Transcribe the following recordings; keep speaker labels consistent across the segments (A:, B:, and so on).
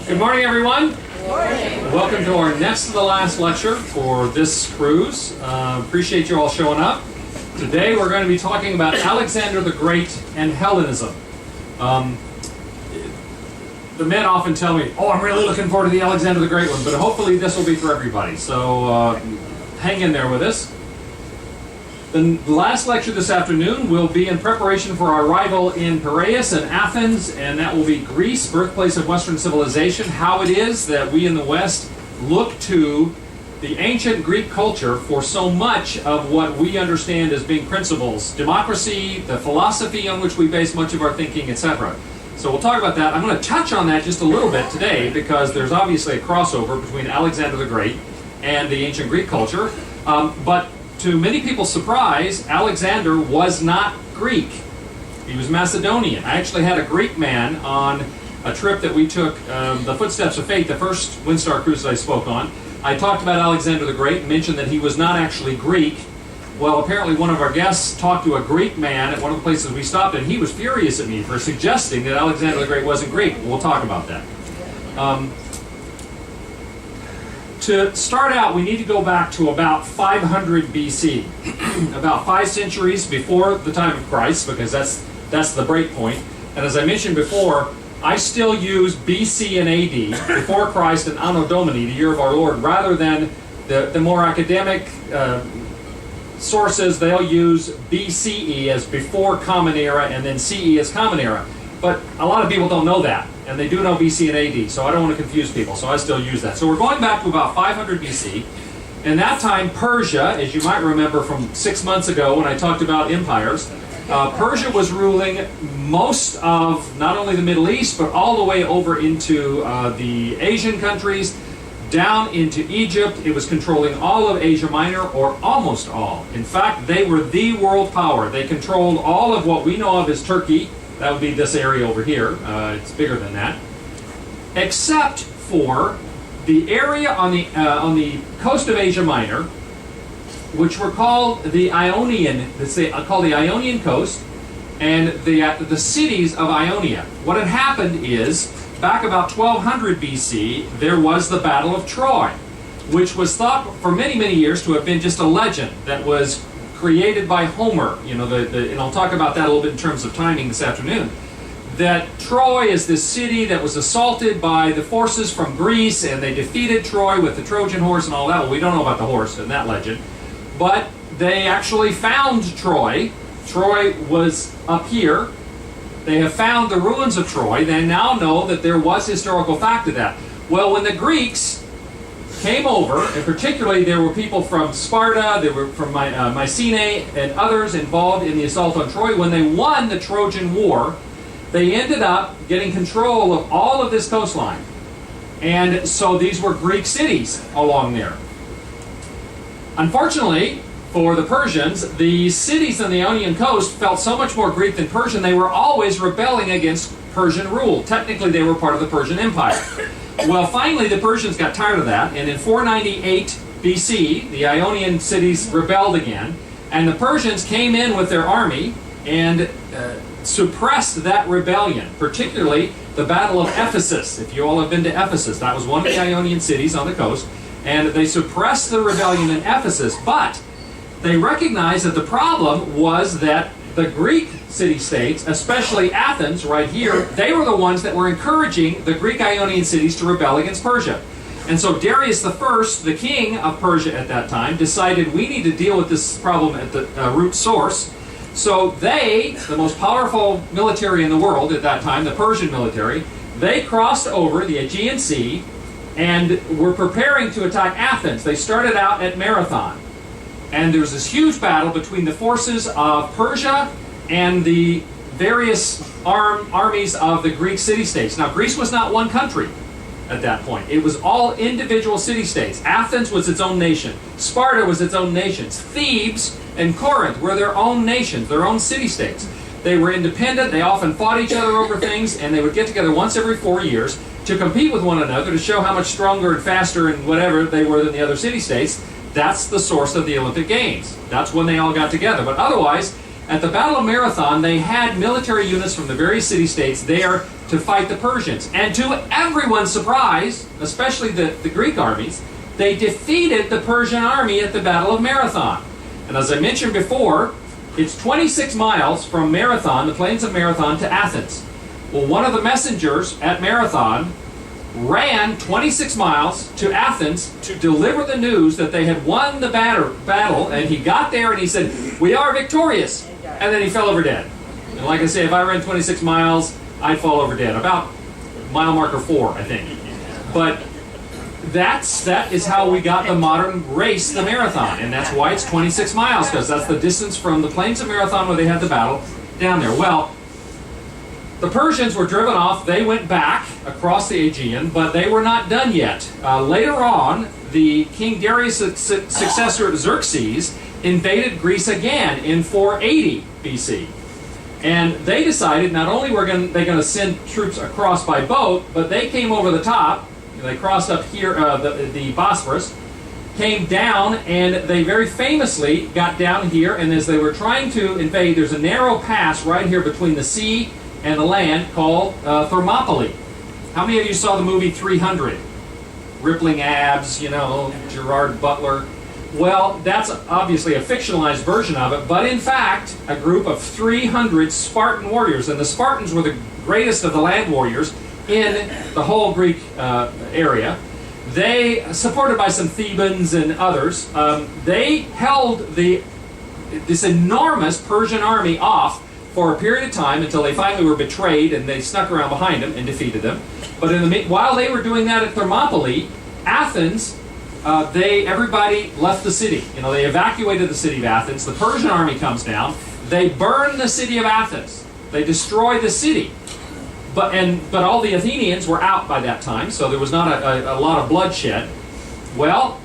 A: Good morning, everyone. Good morning. Welcome to our next to the last lecture for this cruise. Appreciate you all showing up. Today we're going to be talking about Alexander the Great and Hellenism. The men often tell me, oh, I'm really looking forward to the Alexander the Great one, but hopefully this will be for everybody. So hang in there with us. The last lecture this afternoon will be in preparation for our arrival in Piraeus and Athens, and that will be Greece, birthplace of Western civilization, how it is that we in the West look to the ancient Greek culture for so much of what we understand as being principles, democracy, the philosophy on which we base much of our thinking, etc. So we'll talk about that. I'm going to touch on that just a little bit today because there's obviously a crossover between Alexander the Great and the ancient Greek culture, but to many people's surprise, Alexander was not Greek. He was Macedonian. I actually had a Greek man on a trip that we took, the Footsteps of Faith, the first Windstar cruise that I spoke on. I talked about Alexander the Great and mentioned that he was not actually Greek. Well, apparently one of our guests talked to a Greek man at one of the places we stopped, and he was furious at me for suggesting that Alexander the Great wasn't Greek. We'll talk about that. To start out, we need to go back to about 500 BC, about 5 centuries before the time of Christ, because that's the break point. And as I mentioned before, I still use BC and AD, before Christ, and Anno Domini, the year of our Lord, rather than the more academic sources. They'll use BCE as before Common Era, and then CE as Common Era. But a lot of people don't know that, and they do know BC and AD, so I don't want to confuse people, so I still use that. So we're going back to about 500 BC. In that time, Persia, as you might remember from 6 months ago when I talked about empires, Persia was ruling most of not only the Middle East, but all the way over into the Asian countries, down into Egypt. It was controlling all of Asia Minor, or almost all. In fact, they were the world power. They controlled all of what we know of as Turkey. That would be this area over here. It's bigger than that. Except for the area on the coast of Asia Minor, which were called the Ionian, called the Ionian coast, and the cities of Ionia. What had happened is, back about 1200 BC, there was the Battle of Troy, which was thought for many, many years to have been just a legend that was created by Homer. You know, and I'll talk about that a little bit in terms of timing this afternoon. That Troy is this city that was assaulted by the forces from Greece, and they defeated Troy with the Trojan horse and all that. Well, we don't know about the horse in that legend, but they actually found Troy. Troy was up here. They have found the ruins of Troy. They now know that there was historical fact to that. Well, when the Greeks came over, and particularly there were people from Sparta, there were from Mycenae, and others involved in the assault on Troy. When they won the Trojan War, they ended up getting control of all of this coastline. And so these were Greek cities along there. Unfortunately, for the Persians, the cities on the Ionian coast felt so much more Greek than Persian, they were always rebelling against Persian rule. Technically, they were part of the Persian Empire. Well, finally, the Persians got tired of that, and in 498 BC, the Ionian cities rebelled again, and the Persians came in with their army and suppressed that rebellion, particularly the Battle of Ephesus. If you all have been to Ephesus, that was one of the Ionian cities on the coast, and they suppressed the rebellion in Ephesus, but they recognized that the problem was that the Greek city-states, especially Athens right here, they were the ones that were encouraging the Greek Ionian cities to rebel against Persia. And so Darius I, the king of Persia at that time, decided we need to deal with this problem at the root source. So they, the most powerful military in the world at that time, the Persian military, they crossed over the Aegean Sea and were preparing to attack Athens. They started out at Marathon. And there was this huge battle between the forces of Persia and the various armies of the Greek city-states. Now, Greece was not one country at that point. It was all individual city-states. Athens was its own nation. Sparta was its own nation. Thebes and Corinth were their own nations, their own city-states. They were independent. They often fought each other over things, and they would get together once every 4 years to compete with one another to show how much stronger and faster and whatever they were than the other city-states. That's the source of the Olympic Games. That's when they all got together. But otherwise, at the Battle of Marathon, they had military units from the various city-states there to fight the Persians. And to everyone's surprise, especially the Greek armies, they defeated the Persian army at the Battle of Marathon. And as I mentioned before, it's 26 miles from Marathon, the plains of Marathon, to Athens. Well, one of the messengers at Marathon ran 26 miles to Athens to deliver the news that they had won the battle, and he got there and he said, "We are victorious," and then he fell over dead. And like I say, if I ran 26 miles, I'd fall over dead, about mile marker 4, I think. But that is how we got the modern race, the marathon, and that's why it's 26 miles, because that's the distance from the plains of Marathon where they had the battle down there. Well, the Persians were driven off. They went back across the Aegean, but they were not done yet. Later on, the King Darius' successor Xerxes invaded Greece again in 480 BC. And they decided not only were they going to send troops across by boat, but they came over the top. They crossed up here, the Bosphorus, came down, and they very famously got down here, and as they were trying to invade, there's a narrow pass right here between the sea and the land called Thermopylae. How many of you saw the movie 300? Rippling abs, you know, Gerard Butler. Well, that's obviously a fictionalized version of it, but in fact, a group of 300 Spartan warriors, and the Spartans were the greatest of the land warriors in the whole Greek area. They, supported by some Thebans and others, they held this enormous Persian army off for a period of time until they finally were betrayed, and they snuck around behind them and defeated them. But while they were doing that at Thermopylae, Athens, everybody left the city. You know, they evacuated the city of Athens. The Persian army comes down. They burn the city of Athens. They destroy the city. But all the Athenians were out by that time, so there was not a lot of bloodshed. Well,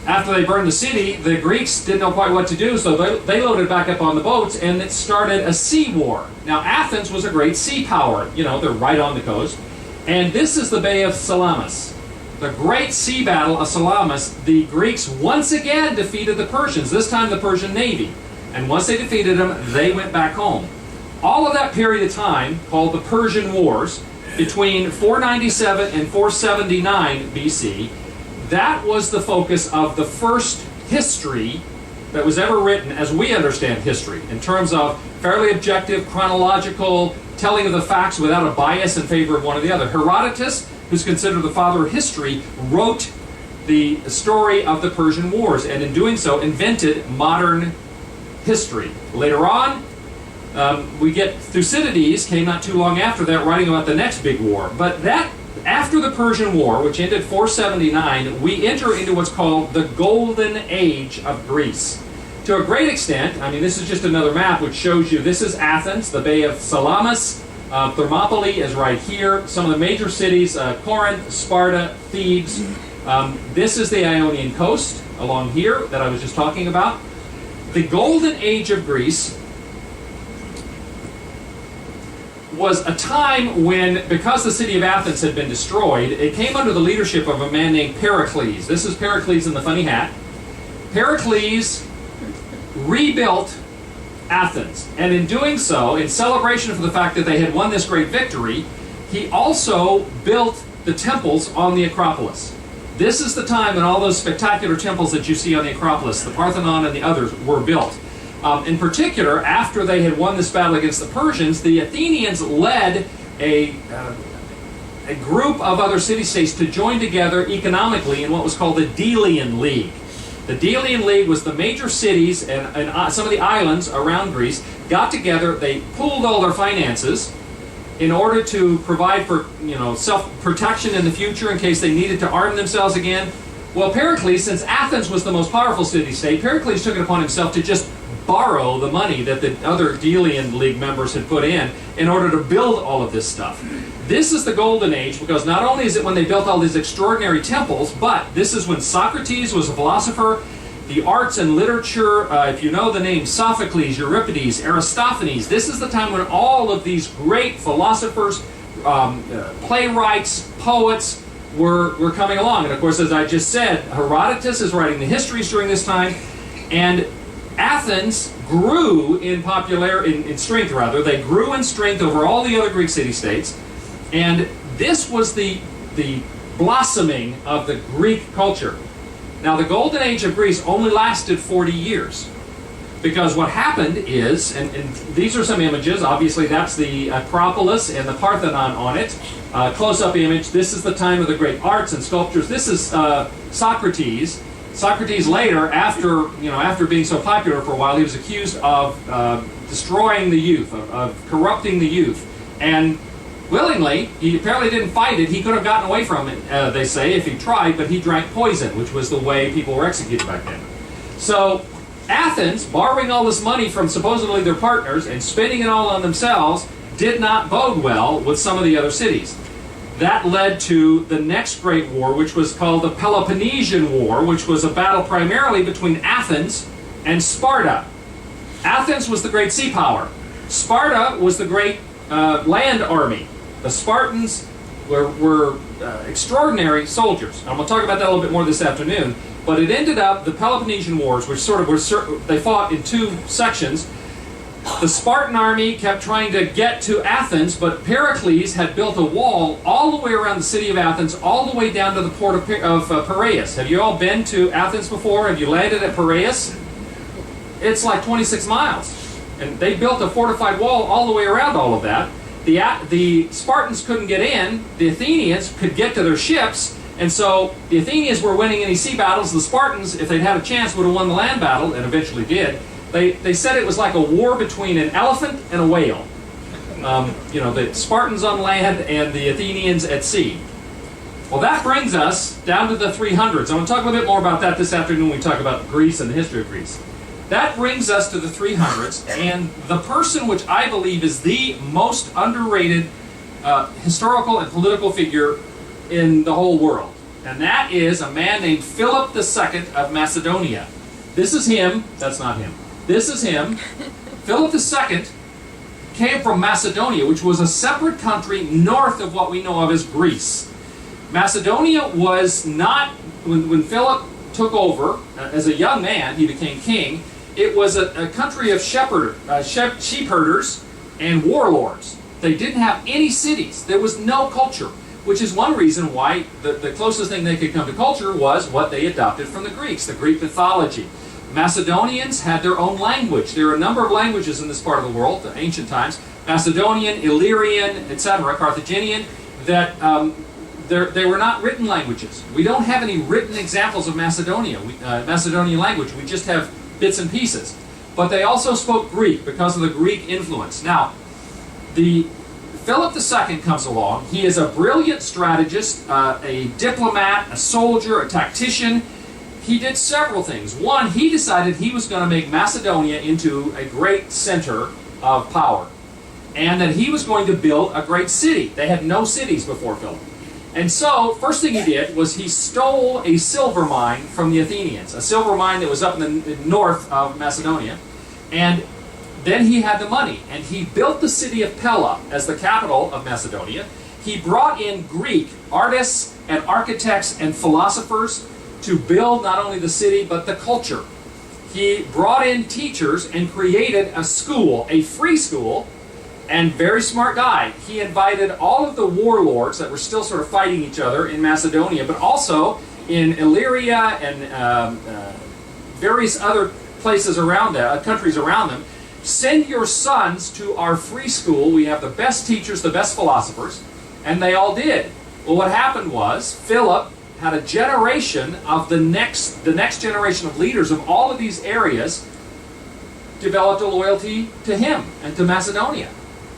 A: after they burned the city, the Greeks didn't know quite what to do, so they loaded back up on the boats, and it started a sea war. Now, Athens was a great sea power. You know, they're right on the coast. And this is the Bay of Salamis. The great sea battle of Salamis, the Greeks once again defeated the Persians, this time the Persian navy. And once they defeated them, they went back home. All of that period of time, called the Persian Wars, between 497 and 479 BC, that was the focus of the first history that was ever written as we understand history, in terms of fairly objective, chronological, telling of the facts without a bias in favor of one or the other. Herodotus, who's considered the father of history, wrote the story of the Persian Wars, and in doing so invented modern history. Later on, we get Thucydides, came not too long after that, writing about the next big war. But after the Persian War, which ended 479, we enter into what's called the Golden Age of Greece. To a great extent, I mean, this is just another map which shows you, this is Athens, the Bay of Salamis, Thermopylae is right here, some of the major cities, Corinth, Sparta, Thebes. This is the Ionian coast along here that I was just talking about. The Golden Age of Greece was a time when, because the city of Athens had been destroyed, it came under the leadership of a man named Pericles. This is Pericles in the funny hat. Pericles rebuilt Athens, and in doing so, in celebration for the fact that they had won this great victory, he also built the temples on the Acropolis. This is the time when all those spectacular temples that you see on the Acropolis, the Parthenon and the others, were built. In particular, after they had won this battle against the Persians, the Athenians led a group of other city-states to join together economically in what was called the Delian League. The Delian League was the major cities and some of the islands around Greece got together, they pooled all their finances in order to provide for, self-protection in the future in case they needed to arm themselves again. Well, Pericles, since Athens was the most powerful city-state, Pericles took it upon himself to just borrow the money that the other Delian League members had put in order to build all of this stuff. This is the Golden Age, because not only is it when they built all these extraordinary temples, but this is when Socrates was a philosopher, the arts and literature, if you know the names Sophocles, Euripides, Aristophanes, this is the time when all of these great philosophers, playwrights, poets were coming along. And of course, as I just said, Herodotus is writing the histories during this time, and Athens grew in in strength rather. They grew in strength over all the other Greek city-states, and this was the blossoming of the Greek culture. Now, the golden age of Greece only lasted 40 years. Because what happened is, and these are some images, obviously that's the Acropolis and the Parthenon on it. Close-up image, this is the time of the great arts and sculptures. This is Socrates. Socrates later, after being so popular for a while, he was accused of destroying the youth, of corrupting the youth. And willingly, he apparently didn't fight it. He could have gotten away from it, they say, if he tried, but he drank poison, which was the way people were executed back then. So, Athens, borrowing all this money from supposedly their partners and spending it all on themselves, did not bode well with some of the other cities. That led to the next great war, which was called the Peloponnesian War, which was a battle primarily between Athens and Sparta. Athens was the great sea power. Sparta was the great land army. The Spartans were extraordinary soldiers. I'm going to talk about that a little bit more this afternoon. But it ended up, the Peloponnesian Wars, which they fought in two sections. The Spartan army kept trying to get to Athens, but Pericles had built a wall all the way around the city of Athens, all the way down to the port of Piraeus. Have you all been to Athens before? Have you landed at Piraeus? It's like 26 miles. And they built a fortified wall all the way around all of that. The Spartans couldn't get in. The Athenians could get to their ships. And so the Athenians were winning any sea battles. The Spartans, if they'd had a chance, would have won the land battle, and eventually did. They said it was like a war between an elephant and a whale. The Spartans on land and the Athenians at sea. Well, that brings us down to the 300s. I'm going to talk a little bit more about that this afternoon when we talk about Greece and the history of Greece. That brings us to the 300s, and the person which I believe is the most underrated historical and political figure in the whole world. And that is a man named Philip II of Macedonia. This is him. That's not him. This is him. Philip II came from Macedonia, which was a separate country north of what we know of as Greece. Macedonia was not, when Philip took over, as a young man, he became king, it was a country of sheep herders and warlords. They didn't have any cities. There was no culture, which is one reason why the closest thing they could come to culture was what they adopted from the Greeks, the Greek mythology. Macedonians had their own language. There are a number of languages in this part of the world, the ancient times, Macedonian, Illyrian, etc., Carthaginian, that they were not written languages. We don't have any written examples of Macedonian language. We just have bits and pieces. But they also spoke Greek because of the Greek influence. Now, Philip II comes along. He is a brilliant strategist, a diplomat, a soldier, a tactician. He did several things. One, he decided he was going to make Macedonia into a great center of power, and that he was going to build a great city. They had no cities before Philip. And so, first thing he did was he stole a silver mine from the Athenians, a silver mine that was up in the north of Macedonia, and then he had the money, and he built the city of Pella as the capital of Macedonia. He brought in Greek artists and architects and philosophers to build not only the city, but the culture. He brought in teachers and created a school, a free school, and very smart guy. He invited all of the warlords that were still sort of fighting each other in Macedonia, but also in Illyria and various other places around that, countries around them. Send your sons to our free school. We have the best teachers, the best philosophers. And they all did. Well, what happened was Philip had a generation of the next generation of leaders of all of these areas developed a loyalty to him and to Macedonia,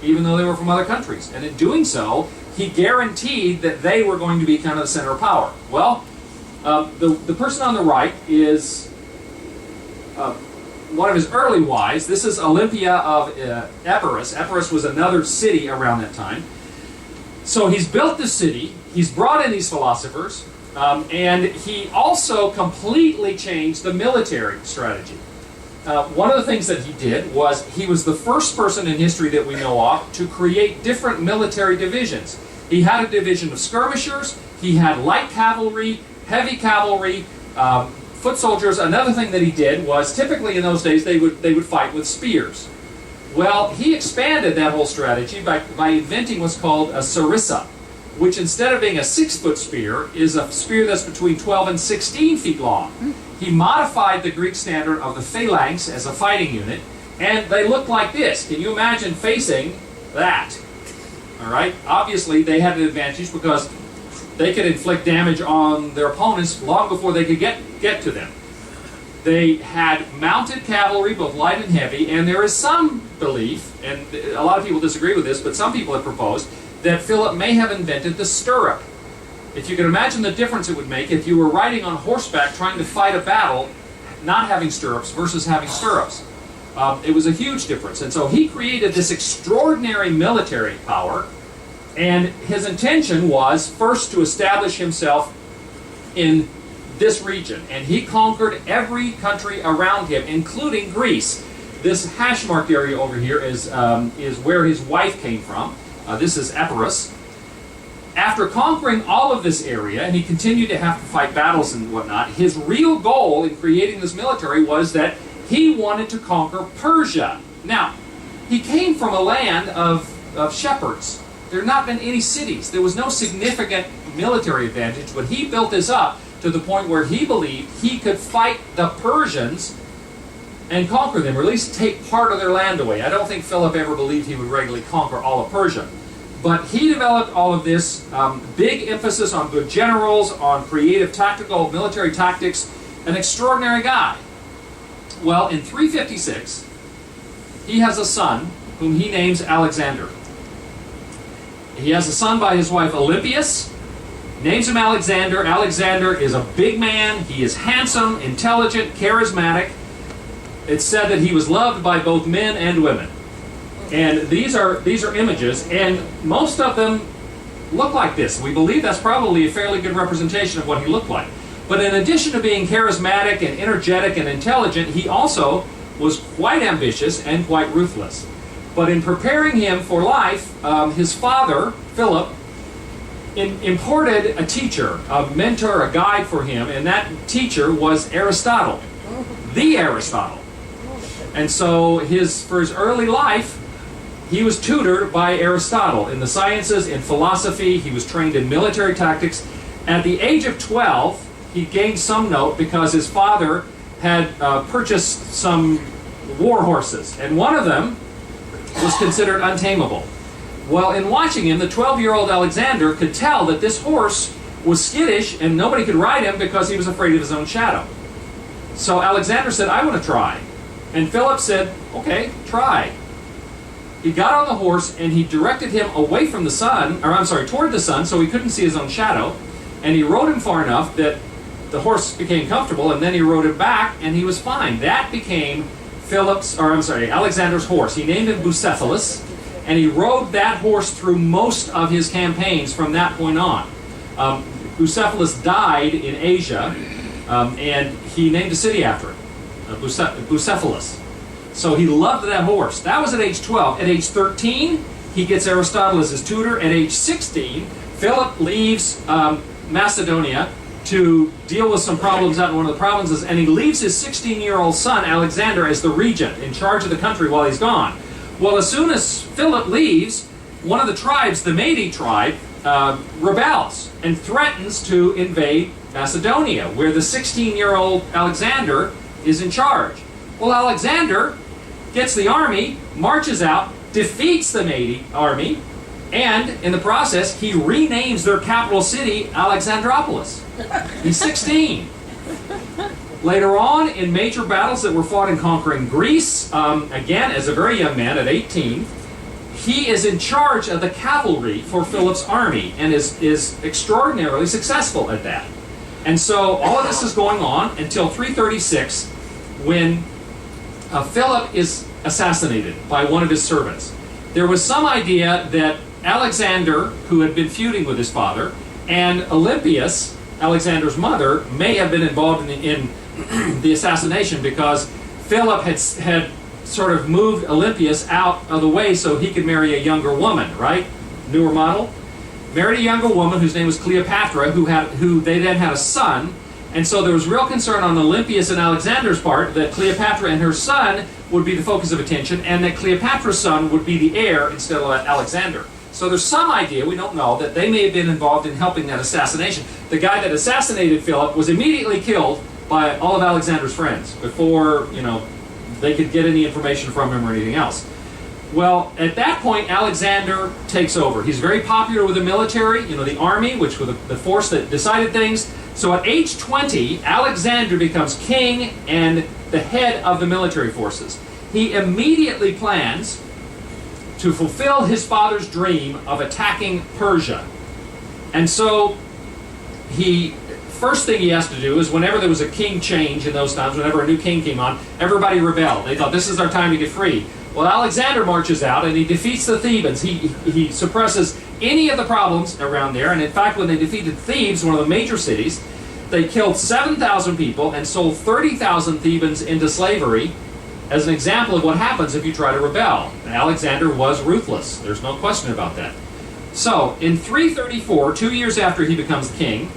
A: even though they were from other countries. And in doing so, he guaranteed that they were going to be kind of the center of power. Well, the person on the right is one of his early wives. This is Olympia of Epirus. Epirus was another city around that time. So he's built this city, he's brought in these philosophers, and he also completely changed the military strategy. One of the things that he did was he was the first person in history that we know of to create different military divisions. He had a division of skirmishers, he had light cavalry, heavy cavalry, foot soldiers, another thing that he did was, typically in those days they would fight with spears. Well, he expanded that whole strategy by inventing what's called a sarissa, which instead of being a 6-foot spear, is a spear that's between 12 and 16 feet long. He modified the Greek standard of the phalanx as a fighting unit, and they looked like this. Can you imagine facing that? All right. Obviously, they had an advantage because they could inflict damage on their opponents long before they could get to them. They had mounted cavalry, both light and heavy, and there is some belief, and a lot of people disagree with this, but some people have proposed that Philip may have invented the stirrup. If you can imagine the difference it would make if you were riding on horseback trying to fight a battle, not having stirrups versus having stirrups. It was a huge difference. And so he created this extraordinary military power, and his intention was first to establish himself in this region. And he conquered every country around him, including Greece. This hash-marked area over here is where his wife came from. This is Epirus. After conquering all of this area, and he continued to have to fight battles and whatnot, his real goal in creating this military was that he wanted to conquer Persia. Now, he came from a land of shepherds. There had not been any cities. There was no significant military advantage, but he built this up to the point where he believed he could fight the Persians and conquer them, or at least take part of their land away. I don't think Philip ever believed he would regularly conquer all of Persia. But he developed all of this, big emphasis on good generals, on creative tactical military tactics, an extraordinary guy. Well, in 356, he has a son whom he names Alexander. He has a son by his wife Olympias, names him Alexander. Alexander is a big man. He is handsome, intelligent, charismatic. It's said that he was loved by both men and women. And these are images, and most of them look like this. We believe that's probably a fairly good representation of what he looked like. But in addition to being charismatic and energetic and intelligent, he also was quite ambitious and quite ruthless. But in preparing him for life, his father, Philip, imported a teacher, a mentor, a guide for him, and that teacher was Aristotle, the Aristotle. And so for his early life, he was tutored by Aristotle in the sciences, in philosophy. He was trained in military tactics. At the age of 12, he gained some note because his father had purchased some war horses, and one of them was considered untamable. Well, in watching him, the 12-year-old Alexander could tell that this horse was skittish and nobody could ride him because he was afraid of his own shadow. So Alexander said, "I want to try." And Philip said, "Okay, try." He got on the horse and he directed him away from the sun, toward the sun, so he couldn't see his own shadow. And he rode him far enough that the horse became comfortable, and then he rode it back and he was fine. That became Alexander's horse. He named him Bucephalus, and he rode that horse through most of his campaigns from that point on. Bucephalus died in Asia, and he named a city after it, Bucephalus. So he loved that horse. That was at age 12. At age 13, he gets Aristotle as his tutor. At age 16, Philip leaves Macedonia to deal with some problems out in one of the provinces, and he leaves his 16-year-old son, Alexander, as the regent, in charge of the country while he's gone. Well, as soon as Philip leaves, one of the tribes, the Mede tribe, rebels and threatens to invade Macedonia, where the 16-year-old Alexander is in charge. Well, Alexander gets the army, marches out, defeats the Mede army, and in the process, he renames their capital city Alexandropolis. He's 16. Later on, in major battles that were fought in conquering Greece, again, as a very young man, at 18, he is in charge of the cavalry for Philip's army and is extraordinarily successful at that. And so all of this is going on until 336, when Philip is assassinated by one of his servants. There was some idea that Alexander, who had been feuding with his father, and Olympias, Alexander's mother, may have been involved in the assassination because Philip had sort of moved Olympias out of the way so he could marry a younger woman, right? Newer model. Married a younger woman whose name was Cleopatra, who they then had a son, And so there was real concern on Olympias and Alexander's part that Cleopatra and her son would be the focus of attention, and that Cleopatra's son would be the heir instead of Alexander. So there's some idea, we don't know, that they may have been involved in helping that assassination. The guy that assassinated Philip was immediately killed by all of Alexander's friends before, they could get any information from him or anything else. Well, at that point, Alexander takes over. He's very popular with the military, the army, which was the force that decided things. So at age 20, Alexander becomes king and the head of the military forces. He immediately plans to fulfill his father's dream of attacking Persia. And so first thing he has to do is whenever there was a king change in those times, whenever a new king came on, everybody rebelled. They thought, this is our time to get free. Well, Alexander marches out and he defeats the Thebans. He suppresses any of the problems around there. And in fact, when they defeated Thebes, one of the major cities, they killed 7,000 people and sold 30,000 Thebans into slavery as an example of what happens if you try to rebel. And Alexander was ruthless. There's no question about that. So, in 334, 2 years after he becomes king,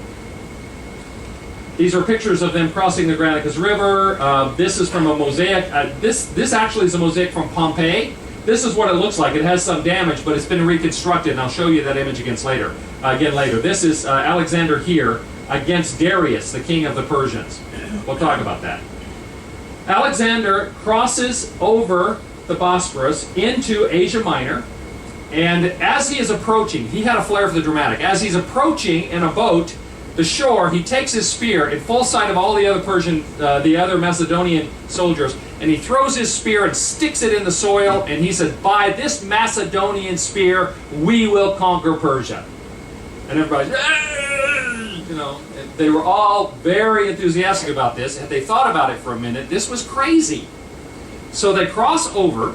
A: these are pictures of them crossing the Granicus River. This is from a mosaic. This actually is a mosaic from Pompeii. This is what it looks like. It has some damage, but it's been reconstructed, and I'll show you that image again later. This is Alexander here against Darius, the king of the Persians. We'll talk about that. Alexander crosses over the Bosphorus into Asia Minor, and as he is approaching, he had a flair for the dramatic. As he's approaching in a boat the shore, he takes his spear in full sight of all the other Macedonian soldiers, and he throws his spear and sticks it in the soil, and he says, by this Macedonian spear, we will conquer Persia. And everybody's, they were all very enthusiastic about this. Had they thought about it for a minute, this was crazy. So they cross over,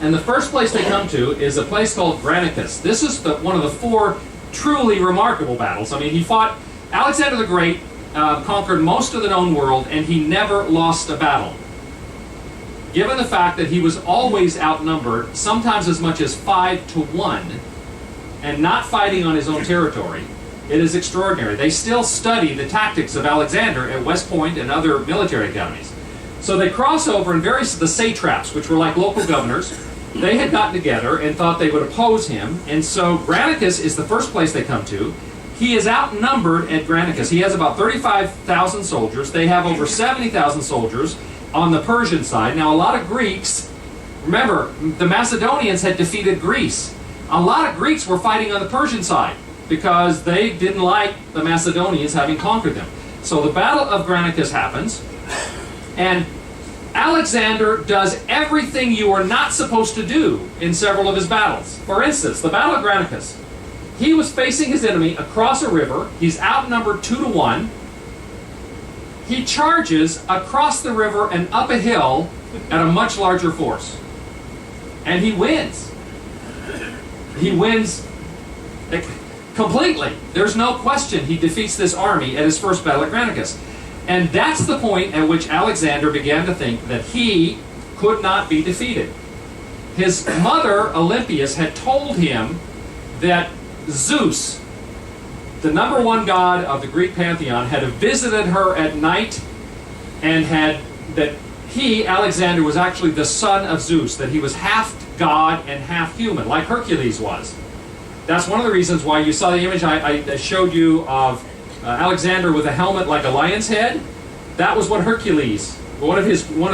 A: and the first place they come to is a place called Granicus. This is one of the four truly remarkable battles. Alexander the Great conquered most of the known world, and he never lost a battle. Given the fact that he was always outnumbered, sometimes as much as 5-1, and not fighting on his own territory, it is extraordinary. They still study the tactics of Alexander at West Point and other military academies. So they cross over, and the satraps, which were like local governors, they had gotten together and thought they would oppose him, and so Granicus is the first place they come to. He is outnumbered at Granicus. He has about 35,000 soldiers. They have over 70,000 soldiers on the Persian side. Now, a lot of Greeks, remember, the Macedonians had defeated Greece. A lot of Greeks were fighting on the Persian side because they didn't like the Macedonians having conquered them. So the Battle of Granicus happens, and Alexander does everything you are not supposed to do in several of his battles. For instance, the Battle of Granicus. He was facing his enemy across a river. He's outnumbered 2-1. He charges across the river and up a hill at a much larger force. And he wins. He wins completely. There's no question he defeats this army at his first battle at Granicus. And that's the point at which Alexander began to think that he could not be defeated. His mother, Olympias, had told him that Zeus, the number one god of the Greek pantheon, had visited her at night and that he, Alexander, was actually the son of Zeus, that he was half god and half human, like Hercules was. That's one of the reasons why you saw the image I showed you of Alexander with a helmet like a lion's head. That was what Hercules, one of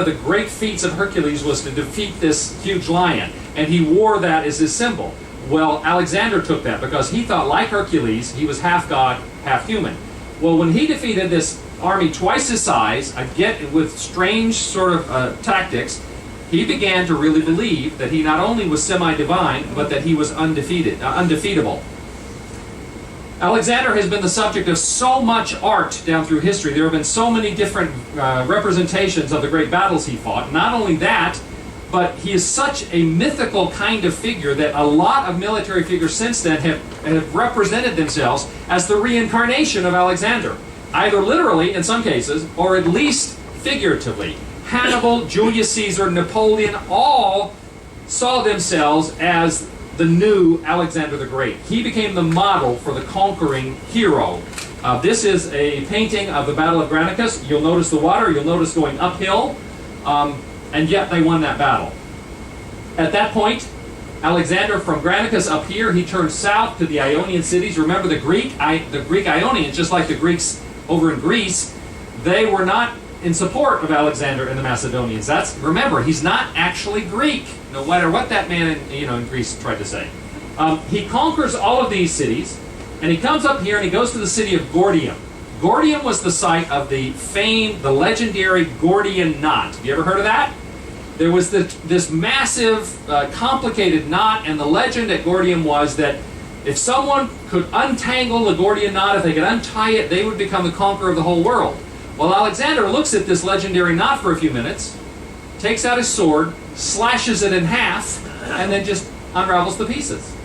A: the great feats of Hercules was to defeat this huge lion, and he wore that as his symbol. Well, Alexander took that because he thought, like Hercules, he was half god, half human. Well, when he defeated this army twice his size, again with strange sort of tactics, he began to really believe that he not only was semi-divine, but that he was undefeatable. Alexander has been the subject of so much art down through history. There have been so many different representations of the great battles he fought. Not only that, but he is such a mythical kind of figure that a lot of military figures since then have represented themselves as the reincarnation of Alexander, either literally in some cases, or at least figuratively. Hannibal, Julius Caesar, Napoleon, all saw themselves as the new Alexander the Great. He became the model for the conquering hero This is a painting of the Battle of Granicus. You'll notice the water, you'll notice going uphill, and yet they won that battle. At that point, Alexander from Granicus up here, he turned south to the Ionian cities. Remember the Greek Ionians, just like the Greeks over in Greece, they were not in support of Alexander and the Macedonians. Remember, he's not actually Greek, no matter what that man in Greece tried to say. He conquers all of these cities, and he comes up here and he goes to the city of Gordium. Gordium was the site of the legendary Gordian knot. Have you ever heard of that? There was this massive, complicated knot, and the legend at Gordium was that if someone could untangle the Gordian knot, if they could untie it, they would become the conqueror of the whole world. Well, Alexander looks at this legendary knot for a few minutes, takes out his sword, slashes it in half, and then just unravels the pieces.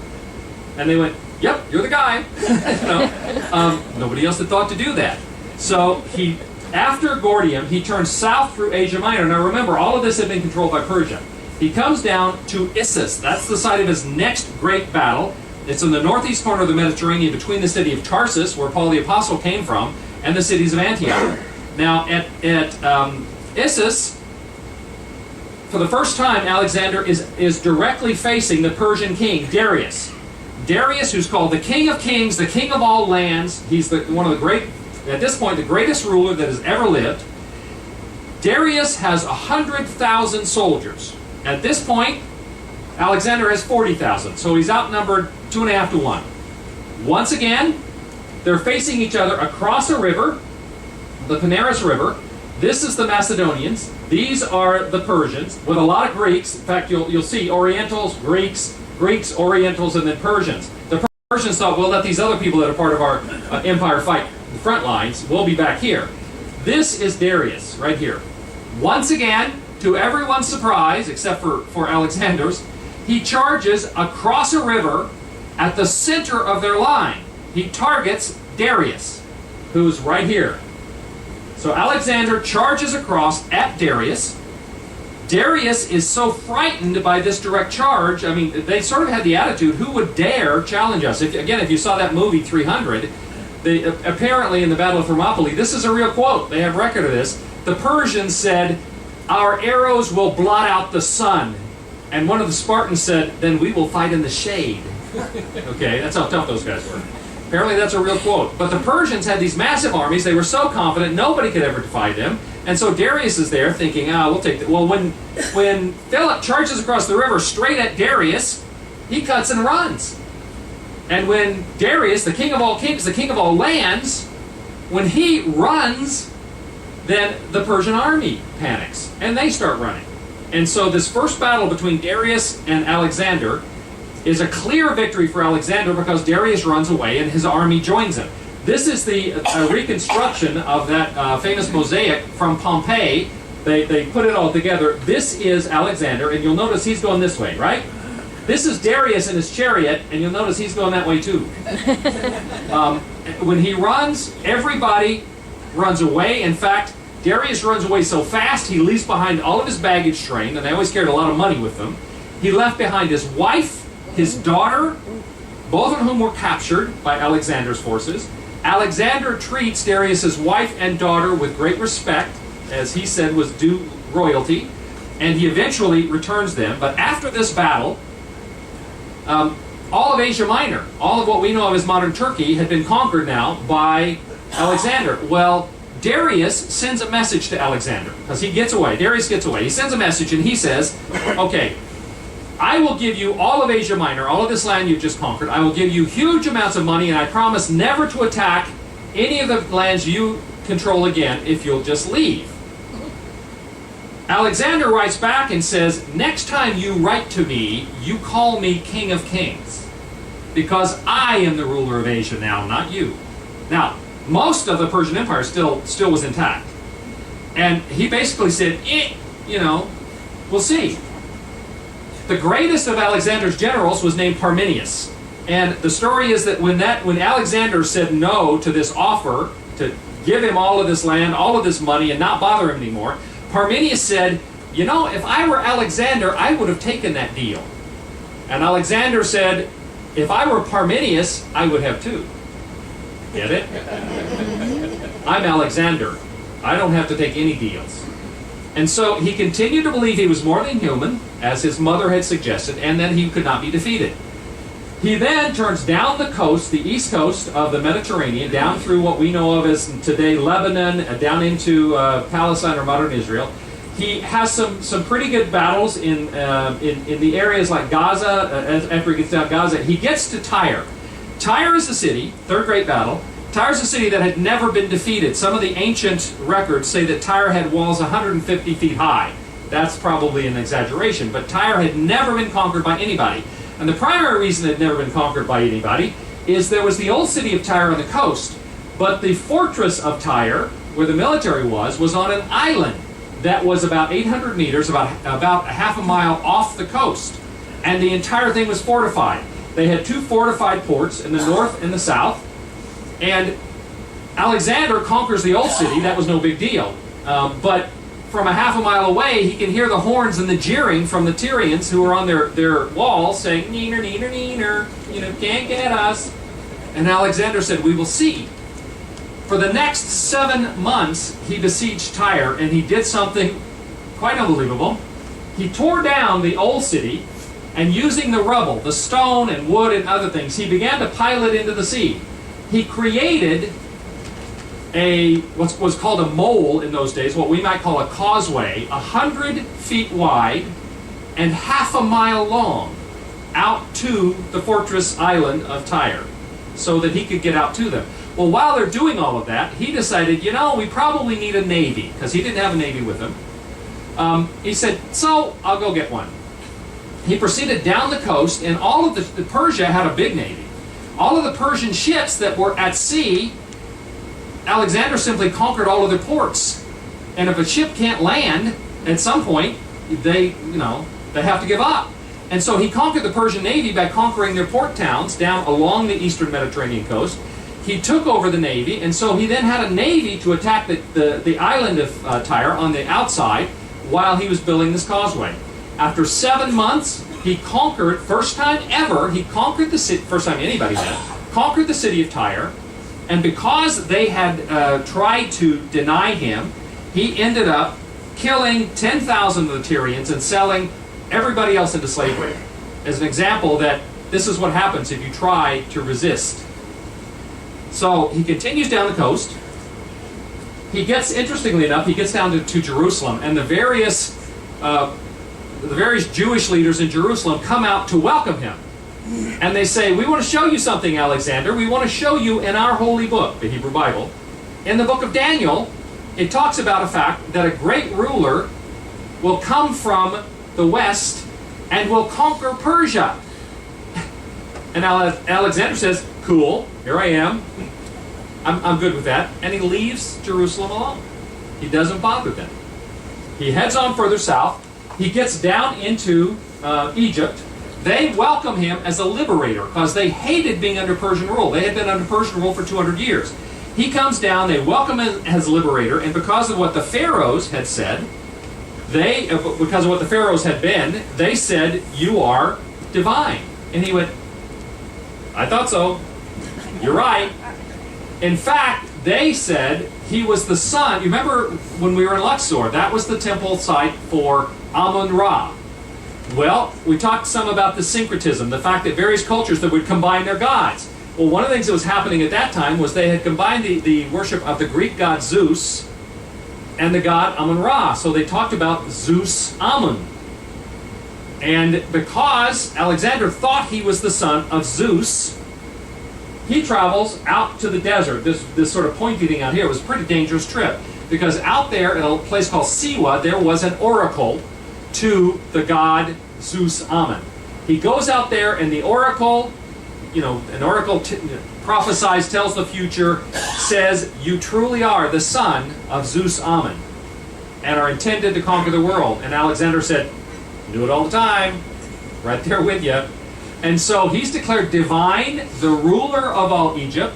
A: And they went, "Yep, you're the guy." Nobody else had thought to do that. So after Gordium, he turns south through Asia Minor. Now remember, all of this had been controlled by Persia. He comes down to Issus. That's the site of his next great battle. It's in the northeast corner of the Mediterranean between the city of Tarsus, where Paul the Apostle came from, and the cities of Antioch. Now, at Issus, for the first time, Alexander is directly facing the Persian king, Darius. Darius, who's called the King of Kings, the King of all lands. He's one of the great, at this point, the greatest ruler that has ever lived. Darius has 100,000 soldiers. At this point, Alexander has 40,000, so he's outnumbered 2.5 to 1. Once again, they're facing each other across a river, the Panaris River. This is the Macedonians. These are the Persians, with a lot of Greeks. In fact, you'll see Orientals, Greeks, Orientals, and then Persians. The Persians thought, we'll let these other people that are part of our empire fight the front lines. We'll be back here. This is Darius, right here. Once again, to everyone's surprise, except for Alexander's, he charges across a river at the center of their line. He targets Darius, who's right here. So Alexander charges across at Darius. Darius is so frightened by this direct charge. I mean, they sort of had the attitude, who would dare challenge us? If you saw that movie 300, apparently in the Battle of Thermopylae, this is a real quote. They have record of this. The Persians said, "Our arrows will blot out the sun." And one of the Spartans said, "Then we will fight in the shade." Okay, that's how tough those guys were. Apparently that's a real quote. But the Persians had these massive armies. They were so confident nobody could ever defy them. And so Darius is there thinking, we'll take that. Well, when Philip charges across the river straight at Darius, he cuts and runs. And when Darius, the king of all kings, the king of all lands, when he runs, then the Persian army panics and they start running. And so this first battle between Darius and Alexander is a clear victory for Alexander because Darius runs away and his army joins him. This is the reconstruction of that famous mosaic from Pompeii. They put it all together. This is Alexander, and you'll notice he's going this way, right? This is Darius in his chariot, and you'll notice he's going that way too. When he runs, everybody runs away. In fact, Darius runs away so fast, he leaves behind all of his baggage train, and they always carried a lot of money with them. He left behind his wife, his daughter, both of whom were captured by Alexander's forces. Alexander treats Darius's wife and daughter with great respect, as he said was due royalty, and he eventually returns them. But after this battle, all of Asia Minor, all of what we know of as modern Turkey, had been conquered now by Alexander. Well, Darius sends a message to Alexander, because he gets away. Darius gets away. He sends a message and he says, okay, I will give you all of Asia Minor, all of this land you've just conquered. I will give you huge amounts of money, and I promise never to attack any of the lands you control again if you'll just leave. Alexander writes back and says, next time you write to me, you call me King of Kings, because I am the ruler of Asia now, not you. Now, most of the Persian Empire still was intact. And he basically said, we'll see. The greatest of Alexander's generals was named Parmenius. And the story is that when Alexander said no to this offer to give him all of this land, all of this money, and not bother him anymore, Parmenius said, if I were Alexander, I would have taken that deal. And Alexander said, if I were Parmenius, I would have too. Get it? I'm Alexander. I don't have to take any deals. And so he continued to believe he was more than human, as his mother had suggested, and that he could not be defeated. He then turns down the coast, the east coast of the Mediterranean, down through what we know of as today Lebanon, down into Palestine or modern Israel. He has some pretty good battles in the areas like Gaza. After he gets down Gaza, he gets to Tyre. Tyre is a city, third great battle. Tyre is a city that had never been defeated. Some of the ancient records say that Tyre had walls 150 feet high. That's probably an exaggeration, but Tyre had never been conquered by anybody. And the primary reason it had never been conquered by anybody is there was the old city of Tyre on the coast, but the fortress of Tyre, where the military was on an island that was about 800 meters, about a half a mile off the coast. And the entire thing was fortified. They had two fortified ports in the north and the south. And Alexander conquers the old city. That was no big deal. But from a half a mile away, he can hear the horns and the jeering from the Tyrians who are on their walls saying, "Neener, neener, neener, can't get us." And Alexander said, "We will see." For the next 7 months, he besieged Tyre, and he did something quite unbelievable. He tore down the old city, and using the rubble, the stone and wood and other things, he began to pile it into the sea. He created what was called a mole in those days, what we might call a causeway, 100 feet wide and half a mile long, out to the fortress island of Tyre, so that he could get out to them. Well, while they're doing all of that, he decided, we probably need a navy, because he didn't have a navy with him. He said, so I'll go get one. He proceeded down the coast, and all of the Persia had a big navy. All of the Persian ships that were at sea, Alexander simply conquered all of their ports. And if a ship can't land, at some point, they have to give up. And so he conquered the Persian navy by conquering their port towns down along the eastern Mediterranean coast. He took over the navy, and so he then had a navy to attack the island of Tyre on the outside while he was building this causeway. After 7 months, he conquered, first time ever, he conquered the city, first time anybody had, conquered the city of Tyre, and because they had tried to deny him, he ended up killing 10,000 of the Tyrians and selling everybody else into slavery. As an example that this is what happens if you try to resist. So he continues down the coast. He gets, interestingly enough, he gets down to Jerusalem, and the various Jewish leaders in Jerusalem come out to welcome him. And they say, we want to show you something, Alexander. We want to show you in our holy book, the Hebrew Bible. In the book of Daniel, it talks about a fact that a great ruler will come from the west and will conquer Persia. And Alexander says, cool, here I am. I'm good with that. And he leaves Jerusalem alone. He doesn't bother them. He heads on further south. He gets down into Egypt. They welcome him as a liberator because they hated being under Persian rule. They had been under Persian rule for 200 years. He comes down, they welcome him as liberator, and because of what the pharaohs had said, because of what the pharaohs had been, they said, you are divine. And he went, I thought so. You're right. In fact, they said he was the son. You remember when we were in Luxor, that was the temple site for Amun-Ra. Well, we talked some about the syncretism, the fact that various cultures that would combine their gods. Well, one of the things that was happening at that time was they had combined the worship of the Greek god Zeus and the god Amun-Ra. So they talked about Zeus Amun. And because Alexander thought he was the son of Zeus, he travels out to the desert. This sort of pointy thing out here was a pretty dangerous trip, because out there at a place called Siwa, there was an oracle to the god Zeus Amun. He goes out there, and the oracle, an oracle prophesies, tells the future, says, you truly are the son of Zeus Amun and are intended to conquer the world. And Alexander said, do it all the time, right there with you. And so he's declared divine, the ruler of all Egypt,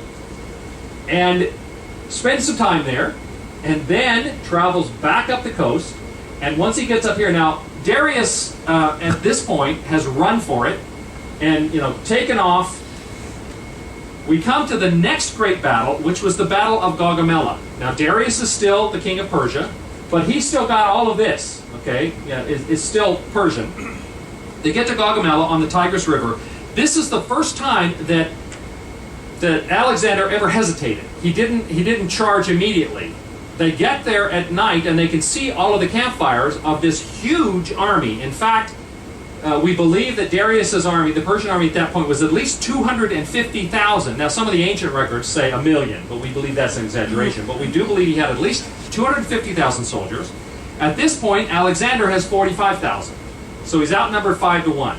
A: and spends some time there, and then travels back up the coast. And once he gets up here, now Darius at this point has run for it, and taken off We come to the next great battle, which was the Battle of Gaugamela. Now, Darius is still the king of Persia, but he's still got all of this, okay? Yeah, it's still Persian. They get to Gaugamela on the Tigris River. This is the first time that Alexander ever hesitated. He didn't charge immediately. They get there at night, and they can see all of the campfires of this huge army. In fact, we believe that Darius's army, the Persian army at that point, was at least 250,000. Now, some of the ancient records say 1,000,000, but we believe that's an exaggeration. But we do believe he had at least 250,000 soldiers. At this point, Alexander has 45,000. So he's outnumbered 5-1.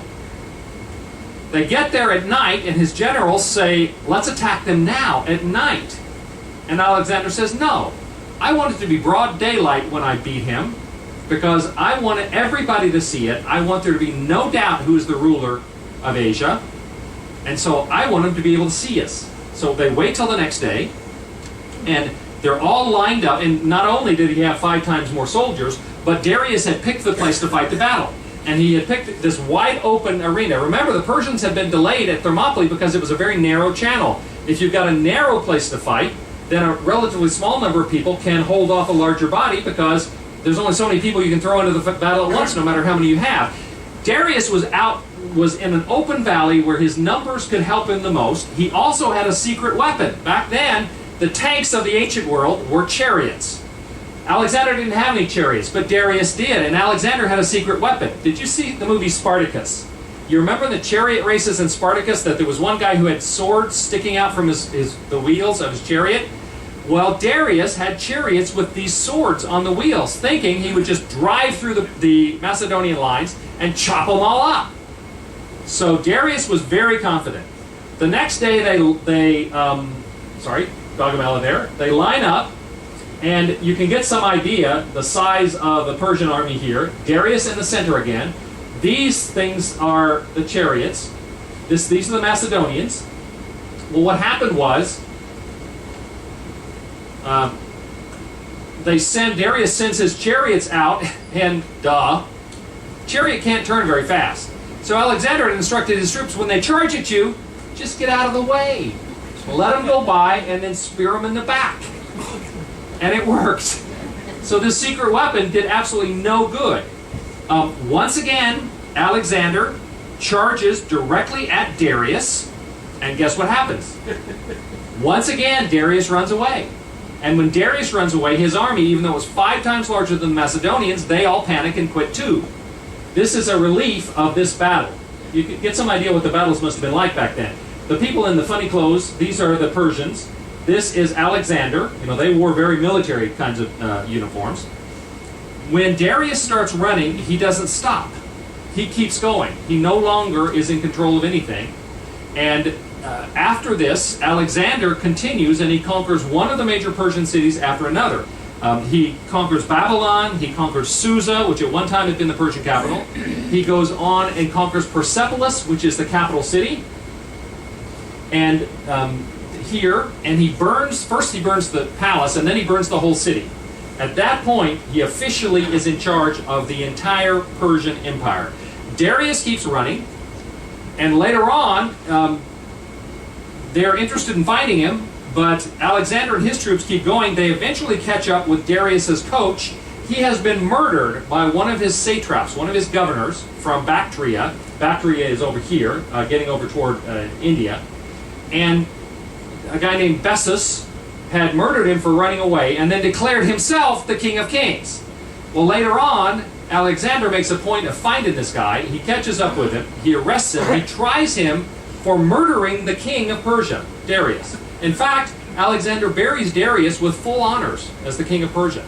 A: They get there at night, and his generals say, let's attack them now, at night. And Alexander says, no. I want it to be broad daylight when I beat him, because I want everybody to see it. I want there to be no doubt who is the ruler of Asia. And so I want him to be able to see us. So they wait till the next day, and they're all lined up. And not only did he have 5 times more soldiers, but Darius had picked the place to fight the battle. And he had picked this wide open arena. Remember, the Persians had been delayed at Thermopylae because it was a very narrow channel. If you've got a narrow place to fight, then a relatively small number of people can hold off a larger body, because there's only so many people you can throw into the battle at once, no matter how many you have. Darius was in an open valley where his numbers could help him the most. He also had a secret weapon. Back then, the tanks of the ancient world were chariots. Alexander didn't have any chariots, but Darius did, and Alexander had a secret weapon. Did you see the movie Spartacus? You remember the chariot races in Spartacus, that there was one guy who had swords sticking out from the wheels of his chariot? Well, Darius had chariots with these swords on the wheels, thinking he would just drive through the Macedonian lines and chop them all up. So Darius was very confident. The next day Gaugamela there, they line up, and you can get some idea the size of the Persian army here. Darius in the center again. These things are the chariots. These are the Macedonians. Well, what happened was, Darius sends his chariots out, and chariot can't turn very fast. So Alexander had instructed his troops, when they charge at you, just get out of the way. Let them go by, and then spear them in the back. And it worked. So this secret weapon did absolutely no good. Once again, Alexander charges directly at Darius, and guess what happens? Once again, Darius runs away. And when Darius runs away, his army, even though it was 5 times larger than the Macedonians, they all panic and quit too. This is a relief of this battle. You can get some idea what the battles must have been like back then. The people in the funny clothes, these are the Persians. This is Alexander. They wore very military kinds of uniforms. When Darius starts running, he doesn't stop. He keeps going. He no longer is in control of anything. And after this, Alexander continues, and he conquers one of the major Persian cities after another. He conquers Babylon. He conquers Susa, which at one time had been the Persian capital. He goes on and conquers Persepolis, which is the capital city. And he burns the palace, and then he burns the whole city. At that point, he officially is in charge of the entire Persian Empire. Darius keeps running, and later on, they're interested in finding him, but Alexander and his troops keep going. They eventually catch up with Darius's coach. He has been murdered by one of his satraps, one of his governors from Bactria. Bactria is over here, getting over toward India. And a guy named Bessus had murdered him for running away, and then declared himself the king of kings. Well, later on, Alexander makes a point of finding this guy. He catches up with him. He arrests him. He tries him for murdering the king of Persia, Darius. In fact, Alexander buries Darius with full honors as the king of Persia.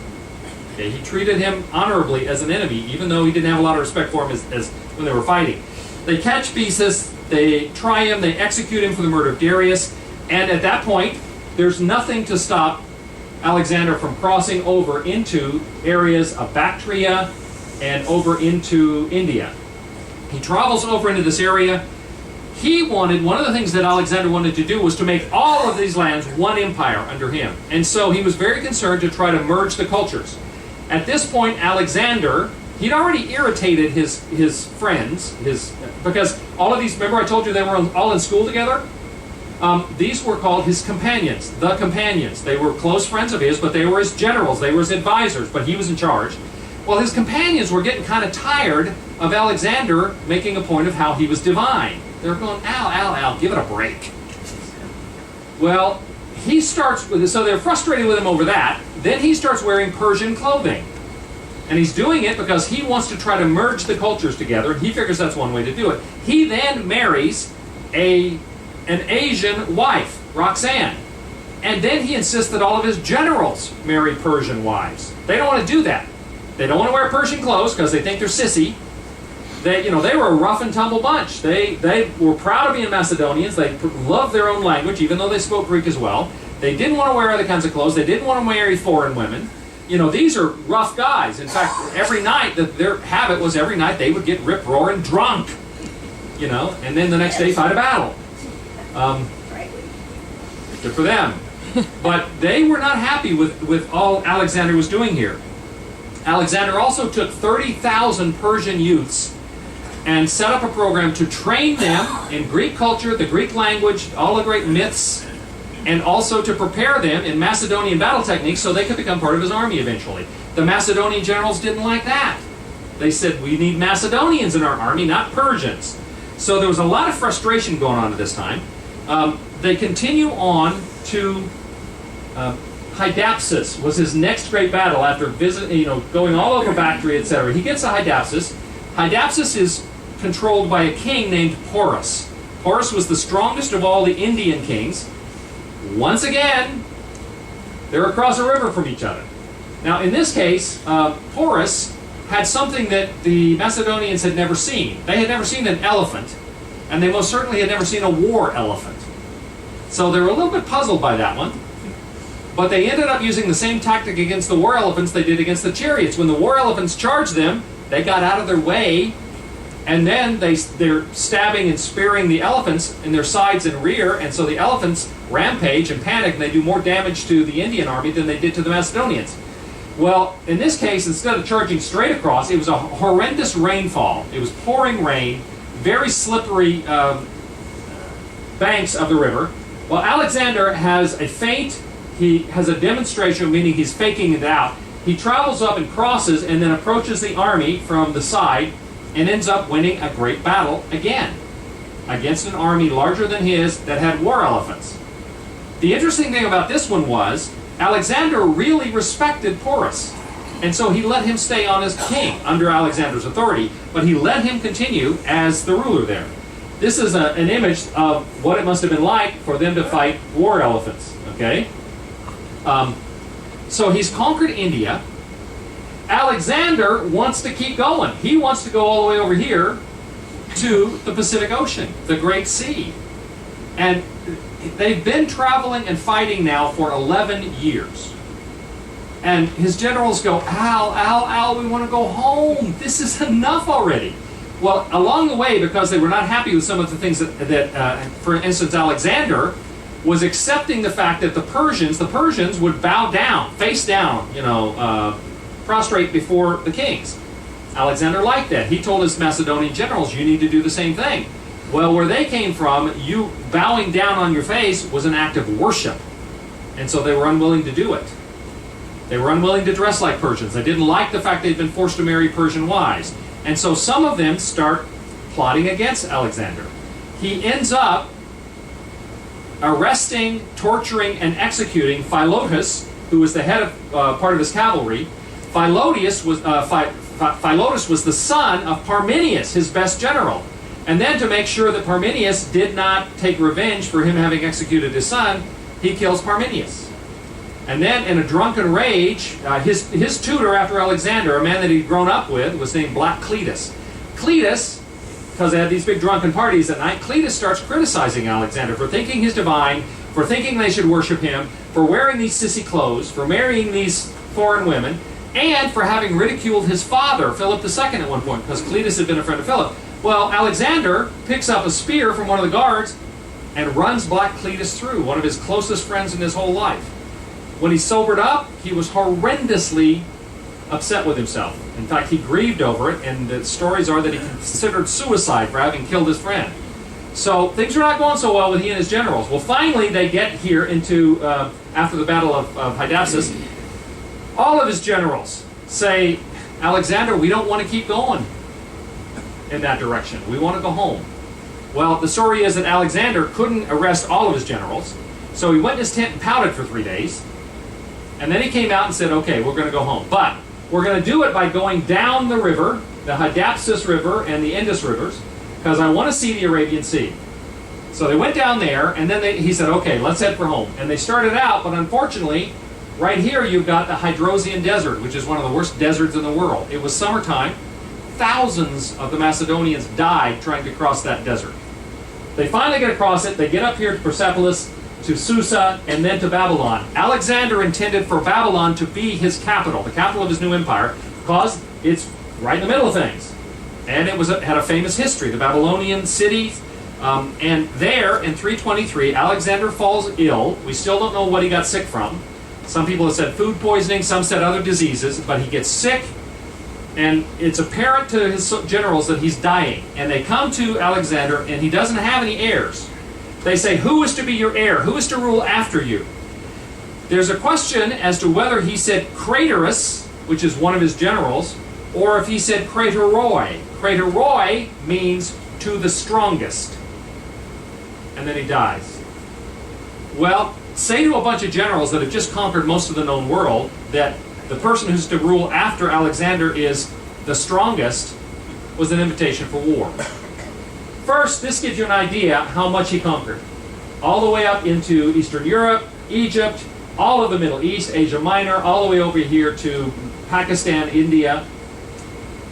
A: Okay, he treated him honorably as an enemy, even though he didn't have a lot of respect for him as when they were fighting. They catch Bessus, they try him, they execute him for the murder of Darius, and at that point, there's nothing to stop Alexander from crossing over into areas of Bactria and over into India. He travels over into this area. One of the things that Alexander wanted to do was to make all of these lands one empire under him. And so he was very concerned to try to merge the cultures. At this point, Alexander, he'd already irritated his friends, because all of these, remember I told you they were all in school together? These were called his companions, the companions. They were close friends of his, but they were his generals, they were his advisors, but he was in charge. Well, his companions were getting kind of tired of Alexander making a point of how he was divine. They're going, Al, give it a break. Well, he starts with, so they're frustrated with him over that. Then he starts wearing Persian clothing. And he's doing it because he wants to try to merge the cultures together, and he figures that's one way to do it. He then marries an Asian wife, Roxanne. And then he insists that all of his generals marry Persian wives. They don't want to do that. They don't want to wear Persian clothes because they think they're sissy. They were a rough and tumble bunch. They were proud of being Macedonians. They loved their own language, even though they spoke Greek as well. They didn't want to wear other kinds of clothes. They didn't want to marry foreign women. These are rough guys. In fact, every night, their habit was every night they would get rip-roaring drunk. And then the next day fight a battle. Good for them. But they were not happy with all Alexander was doing here. Alexander also took 30,000 Persian youths and set up a program to train them in Greek culture, the Greek language, all the great myths, and also to prepare them in Macedonian battle techniques so they could become part of his army eventually. The Macedonian generals didn't like that. They said, we need Macedonians in our army, not Persians. So there was a lot of frustration going on at this time. They continue on to Hydaspes was his next great battle after going all over Bactria, etc. He gets to Hydaspes. Hydaspes is controlled by a king named Porus. Porus was the strongest of all the Indian kings. Once again, they're across a river from each other. Now, in this case, Porus had something that the Macedonians had never seen. They had never seen an elephant, and they most certainly had never seen a war elephant. So they were a little bit puzzled by that one. But they ended up using the same tactic against the war elephants they did against the chariots. When the war elephants charged them, they got out of their way, and then they're stabbing and spearing the elephants in their sides and rear, and so the elephants rampage and panic, and they do more damage to the Indian army than they did to the Macedonians. Well, in this case, instead of charging straight across, it was a horrendous rainfall. It was pouring rain, very slippery banks of the river. Well, Alexander has a feint. He has a demonstration, meaning he's faking it out. He travels up and crosses and then approaches the army from the side and ends up winning a great battle again against an army larger than his that had war elephants. The interesting thing about this one was Alexander really respected Porus, and so he let him stay on as king under Alexander's authority, but he let him continue as the ruler there. This is an image of what it must have been like for them to fight war elephants, okay? So he's conquered India. Alexander wants to keep going. He wants to go all the way over here to the Pacific Ocean, the Great Sea. And they've been traveling and fighting now for 11 years. And his generals go, Al, we want to go home. This is enough already. Well, along the way, because they were not happy with some of the things that for instance, Alexander was accepting the fact that the Persians would bow down, face down, prostrate before the kings. Alexander liked that. He told his Macedonian generals, you need to do the same thing. Well, where they came from, you bowing down on your face was an act of worship. And so they were unwilling to do it. They were unwilling to dress like Persians. They didn't like the fact they'd been forced to marry Persian wives. And so some of them start plotting against Alexander. He ends up arresting, torturing, and executing Philotas, who was the head of part of his cavalry. Philotas was the son of Parmenius, his best general. And then to make sure that Parmenius did not take revenge for him having executed his son, he kills Parmenius. And then in a drunken rage, his tutor after Alexander, a man that he'd grown up with, was named Black Cletus. Cletus, because they had these big drunken parties at night, Cletus starts criticizing Alexander for thinking he's divine, for thinking they should worship him, for wearing these sissy clothes, for marrying these foreign women, and for having ridiculed his father, Philip II, at one point, because Cletus had been a friend of Philip. Well, Alexander picks up a spear from one of the guards and runs Black Cletus through, one of his closest friends in his whole life. When he sobered up, he was horrendously upset with himself. In fact, he grieved over it, and the stories are that he considered suicide for having killed his friend. So things are not going so well with he and his generals. Well, finally they get here into, after the Battle of Hydaspes, all of his generals say, Alexander, we don't want to keep going in that direction. We want to go home. Well, the story is that Alexander couldn't arrest all of his generals, so he went in his tent and pouted for 3 days, and then he came out and said, okay, we're going to go home. But we're going to do it by going down the river, the Hydaspes River and the Indus rivers, because I want to see the Arabian Sea. So they went down there, and then he said, okay, let's head for home. And they started out, but unfortunately, right here you've got the Hydrosian Desert, which is one of the worst deserts in the world. It was summertime. Thousands of the Macedonians died trying to cross that desert. They finally get across it. They get up here to Persepolis, to Susa, and then to Babylon. Alexander intended for Babylon to be his capital, the capital of his new empire, because it's right in the middle of things. And it had a famous history, the Babylonian city. And there, in 323, Alexander falls ill. We still don't know what he got sick from. Some people have said food poisoning, some said other diseases, but he gets sick, and it's apparent to his generals that he's dying. And they come to Alexander, and he doesn't have any heirs. They say, who is to be your heir? Who is to rule after you? There's a question as to whether he said Craterus, which is one of his generals, or if he said Crateroi. Crateroi means to the strongest. And then he dies. Well, say to a bunch of generals that have just conquered most of the known world that the person who's to rule after Alexander is the strongest was an invitation for war. First, this gives you an idea how much he conquered. All the way up into Eastern Europe, Egypt, all of the Middle East, Asia Minor, all the way over here to Pakistan, India.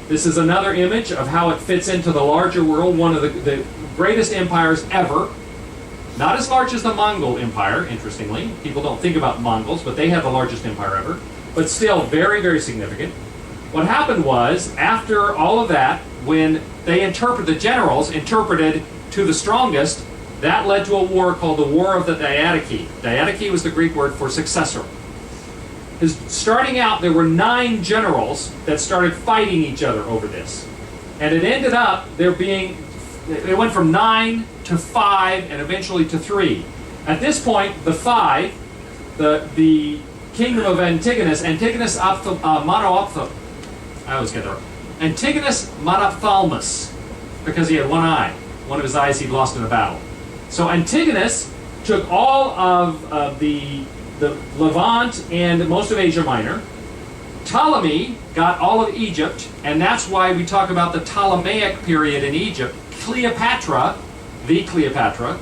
A: This is another image of how it fits into the larger world, one of the greatest empires ever. Not as large as the Mongol Empire, interestingly. People don't think about Mongols, but they had the largest empire ever. But still very, very significant. What happened was, after all of that, when the generals interpreted to the strongest, that led to a war called the War of the Diadochi. Diadochi was the Greek word for successor. Starting out, there were 9 generals that started fighting each other over this. And it ended up it went from 9 to 5 and eventually to 3. At this point, the 5, the kingdom of Antigonus Monophthalmus, because he had one eye. One of his eyes he'd lost in a battle. So Antigonus took all of the Levant and most of Asia Minor. Ptolemy got all of Egypt, and that's why we talk about the Ptolemaic period in Egypt. Cleopatra, the Cleopatra,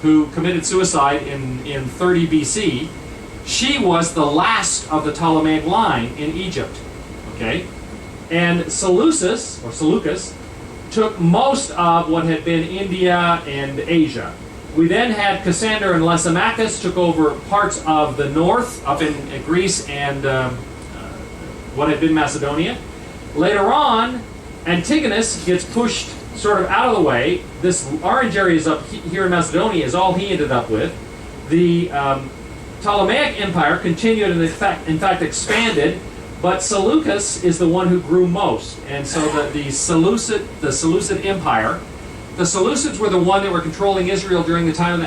A: who committed suicide in 30 BC, she was the last of the Ptolemaic line in Egypt. Okay? And Seleucus took most of what had been India and Asia. We then had Cassander and Lysimachus took over parts of the north, up in Greece and what had been Macedonia. Later on, Antigonus gets pushed sort of out of the way. This orange area is up here in Macedonia is all he ended up with. The Ptolemaic Empire continued and in fact expanded, but Seleucus is the one who grew most. And so the Seleucid Empire, the Seleucids were the one that were controlling Israel during the time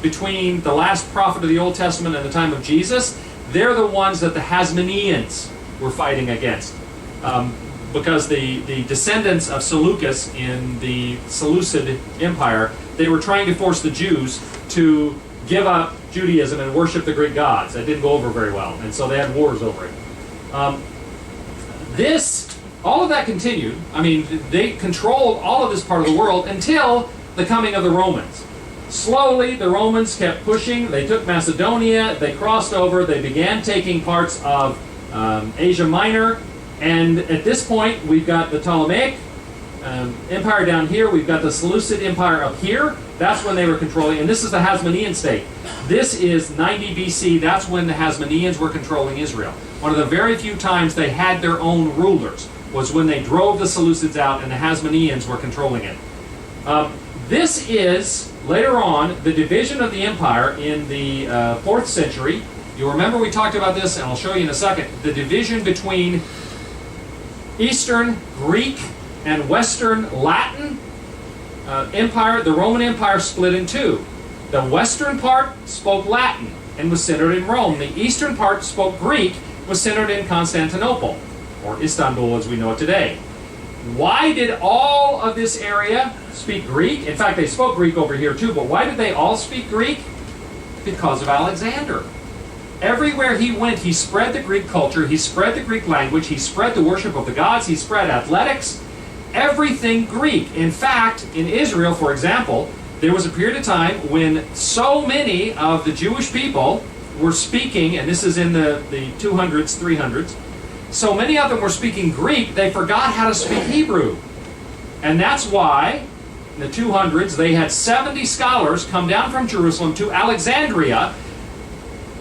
A: between the last prophet of the Old Testament and the time of Jesus. They're the ones that the Hasmoneans were fighting against. Because the descendants of Seleucus in the Seleucid Empire, they were trying to force the Jews to give up Judaism and worship the Greek gods. That didn't go over very well, and so they had wars over it. All of that continued. I mean, they controlled all of this part of the world until the coming of the Romans. Slowly, the Romans kept pushing. They took Macedonia, they crossed over, they began taking parts of Asia Minor, and at this point, we've got the Ptolemaic Empire down here, we've got the Seleucid Empire up here. That's when they were controlling, and this is the Hasmonean state. This is 90 BC, that's when the Hasmoneans were controlling Israel. One of the very few times they had their own rulers was when they drove the Seleucids out and the Hasmoneans were controlling it. This is, later on, the division of the empire in the 4th century. You'll remember we talked about this, and I'll show you in a second, the division between Eastern Greek and Western Latin. Empire, the Roman Empire split in two. The western part spoke Latin and was centered in Rome. The eastern part spoke Greek, was centered in Constantinople, or Istanbul as we know it today. Why did all of this area speak Greek? In fact, they spoke Greek over here too, but why did they all speak Greek? Because of Alexander. Everywhere he went, he spread the Greek culture, he spread the Greek language, he spread the worship of the gods, he spread athletics, everything Greek. In fact, in Israel, for example, there was a period of time when so many of the Jewish people were speaking, and this is in the 200s, 300s, so many of them were speaking Greek, they forgot how to speak Hebrew. And that's why, in the 200s, they had 70 scholars come down from Jerusalem to Alexandria.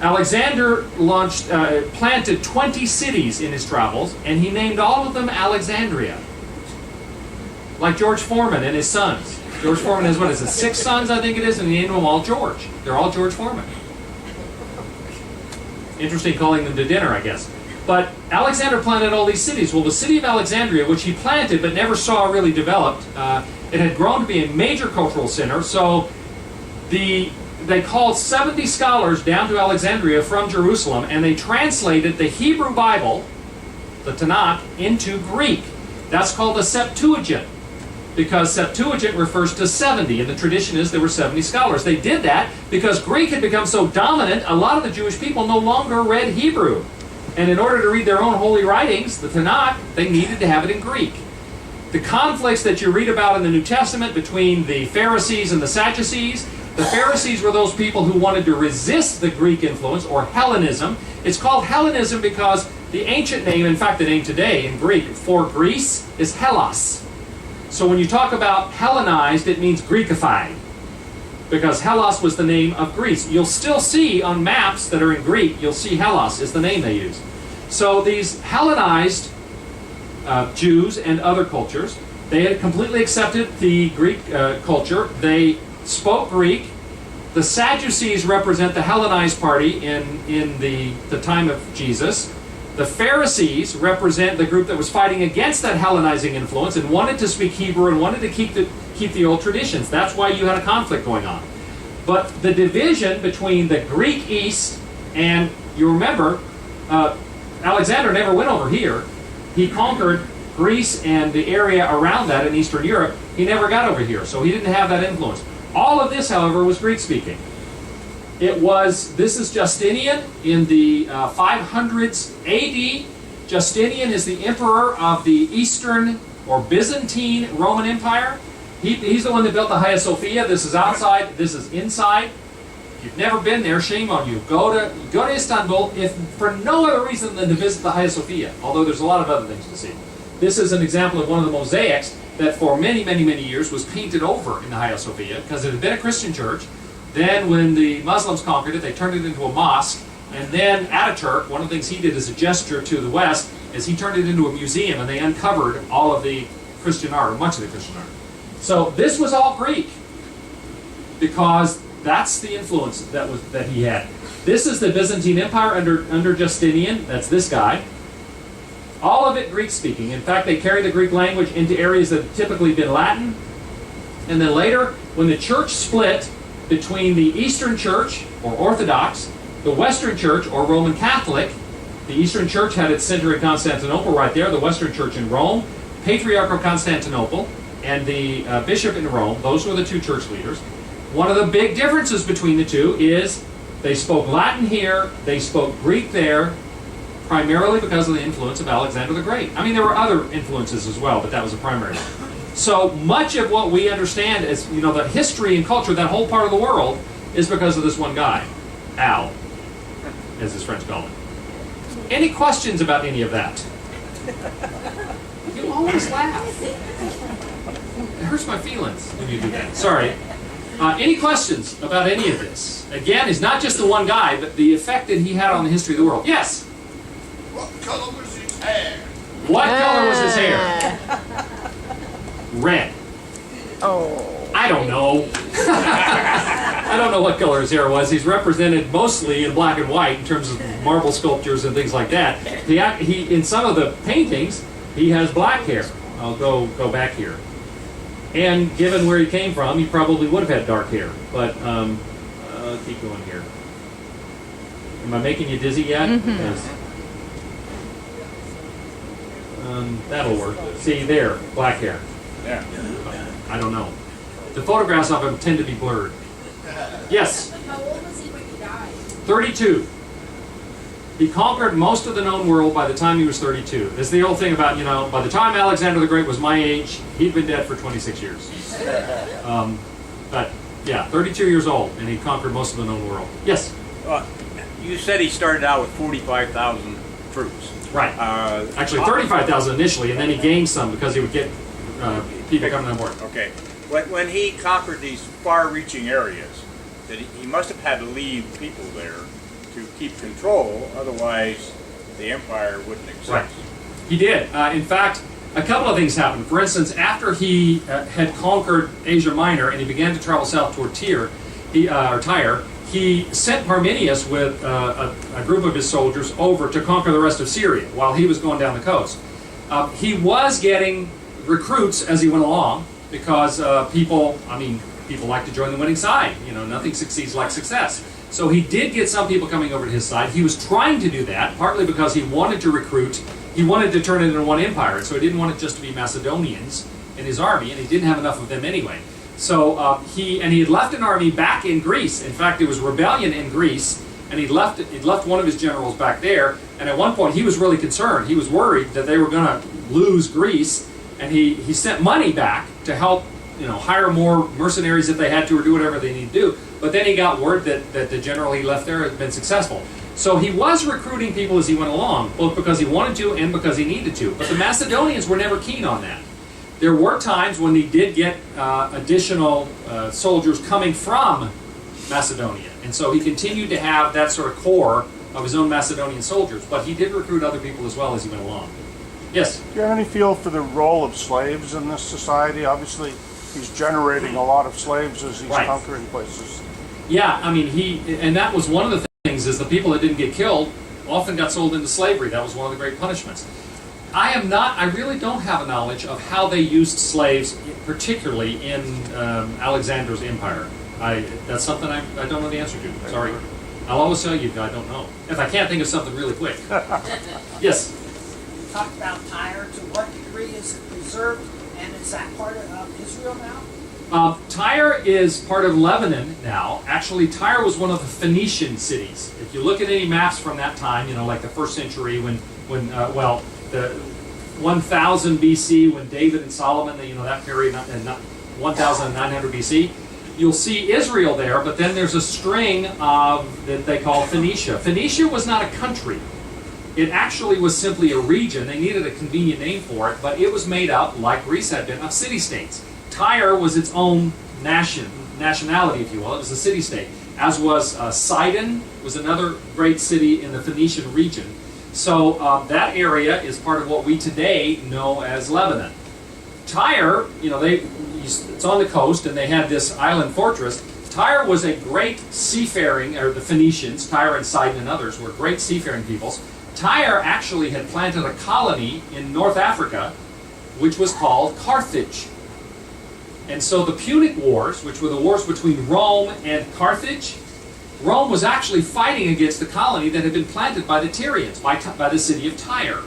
A: Alexander planted 20 cities in his travels, and he named all of them Alexandria. Like George Foreman and his sons. George Foreman has, what is it, 6 sons, I think it is, and he named them all George. They're all George Foreman. Interesting calling them to dinner, I guess. But Alexander planted all these cities. Well, the city of Alexandria, which he planted but never saw really developed, it had grown to be a major cultural center, so they called 70 scholars down to Alexandria from Jerusalem, and they translated the Hebrew Bible, the Tanakh, into Greek. That's called the Septuagint, because Septuagint refers to 70, and the tradition is there were 70 scholars. They did that because Greek had become so dominant, a lot of the Jewish people no longer read Hebrew. And in order to read their own holy writings, the Tanakh, they needed to have it in Greek. The conflicts that you read about in the New Testament between the Pharisees and the Sadducees, the Pharisees were those people who wanted to resist the Greek influence, or Hellenism. It's called Hellenism because the ancient name, in fact the name today in Greek, for Greece is Hellas. So when you talk about Hellenized, it means Greekified, because Hellas was the name of Greece. You'll still see on maps that are in Greek, you'll see Hellas is the name they use. So these Hellenized Jews and other cultures, they had completely accepted the Greek culture. They spoke Greek. The Sadducees represent the Hellenized party in the time of Jesus. The Pharisees represent the group that was fighting against that Hellenizing influence and wanted to speak Hebrew and wanted to keep the old traditions. That's why you had a conflict going on. But the division between the Greek East and, you remember, Alexander never went over here. He conquered Greece and the area around that in Eastern Europe. He never got over here, so he didn't have that influence. All of this, however, was Greek-speaking. This is Justinian in the 500s AD. Justinian is the emperor of the Eastern or Byzantine Roman Empire. He's the one that built the Hagia Sophia. This is outside, this is inside. If you've never been there, shame on you. Go to Istanbul, if for no other reason than to visit the Hagia Sophia, although there's a lot of other things to see. This is an example of one of the mosaics that for many, many, many years was painted over in the Hagia Sophia, because it had been a Christian church. Then when the Muslims conquered it, they turned it into a mosque. And then Ataturk, one of the things he did as a gesture to the West, is he turned it into a museum, and they uncovered all of the Christian art, or much of the Christian art. So this was all Greek, because that's the influence that he had. This is the Byzantine Empire under Justinian. That's this guy. All of it Greek-speaking. In fact, they carried the Greek language into areas that had typically been Latin. And then later, when the church split between the Eastern Church, or Orthodox, the Western Church, or Roman Catholic, the Eastern Church had its center in Constantinople right there, the Western Church in Rome, Patriarch of Constantinople, and the bishop in Rome. Those were the two church leaders. One of the big differences between the two is they spoke Latin here, they spoke Greek there, primarily because of the influence of Alexander the Great. I mean, there were other influences as well, but that was the primary one. So much of what we understand as, the history and culture of that whole part of the world is because of this one guy, Al, as his friends call him. Any questions about any of that? You always laugh. It hurts my feelings when you do that. Sorry. Any questions about any of this? Again, he's not just the one guy, but the effect that he had on the history of the world. Yes?
B: What color was his hair?
A: What color was his hair? Red.
C: Oh.
A: I don't know. I don't know what color his hair was. He's represented mostly in black and white in terms of marble sculptures and things like that. He in some of the paintings, he has black hair. I'll go back here. And given where he came from, he probably would have had dark hair. But keep going here. Am I making you dizzy yet? Yes. That'll work. See there, black hair.
B: Yeah.
A: I don't know. The photographs of him tend to be blurred. Yes.
D: How old was he when he died?
A: 32. He conquered most of the known world by the time he was 32. It's the old thing about, by the time Alexander the Great was my age, he'd been dead for 26 years. But, yeah, 32 years old, and he conquered most of the known world. Yes?
E: You said he started out with 45,000 troops.
A: Right. Actually, 35,000 initially, and then he gained some because he would get people coming on board.
E: Okay. When he conquered these far-reaching areas, that he must have had to leave people there to keep control, otherwise the empire wouldn't exist.
A: Right. He did. In fact, a couple of things happened. For instance, after he had conquered Asia Minor and he began to travel south toward Tyre, he sent Parmenius with a group of his soldiers over to conquer the rest of Syria while he was going down the coast. He was getting recruits as he went along because people like to join the winning side. Nothing succeeds like success. So he did get some people coming over to his side. He was trying to do that, partly because he wanted to recruit. He wanted to turn it into one empire, and so he didn't want it just to be Macedonians in his army, and he didn't have enough of them anyway. So he had left an army back in Greece. In fact, there was rebellion in Greece, and he'd left one of his generals back there. And at one point, he was really concerned. He was worried that they were going to lose Greece, and he sent money back to help, hire more mercenaries if they had to, or do whatever they need to do. But then he got word that the general he left there had been successful. So he was recruiting people as he went along, both because he wanted to and because he needed to. But the Macedonians were never keen on that. There were times when he did get additional soldiers coming from Macedonia. And so he continued to have that sort of core of his own Macedonian soldiers. But he did recruit other people as well as he went along. Yes?
F: Do you have any feel for the role of slaves in this society? Obviously, he's generating a lot of slaves as he's conquering places.
A: Yeah, and that was one of the things, is the people that didn't get killed often got sold into slavery. That was one of the great punishments. I really don't have a knowledge of how they used slaves, particularly in Alexander's empire. That's something I don't know the answer to. Sorry. I'll always tell you I don't know. If I can't think of something really quick. Yes?
G: Talk about Tyre. To what degree is it preserved, and is that part of Israel now?
A: Tyre is part of Lebanon now. Actually, Tyre was one of the Phoenician cities. If you look at any maps from that time, like the first century the 1000 BC when David and Solomon, that period, and 1900 BC, you'll see Israel there, but then there's a string of that they call Phoenicia. Phoenicia was not a country. It actually was simply a region. They needed a convenient name for it, but it was made up, like Greece had been, of city-states. Tyre was its own nationality, if you will. It was a city-state, as was Sidon, was another great city in the Phoenician region. So that area is part of what we today know as Lebanon. Tyre, it's on the coast, and they had this island fortress. Tyre was a great seafaring, or the Phoenicians, Tyre and Sidon and others, were great seafaring peoples. Tyre actually had planted a colony in North Africa, which was called Carthage. And so the Punic Wars, which were the wars between Rome and Carthage, Rome was actually fighting against the colony that had been planted by the Tyrians, by the city of Tyre.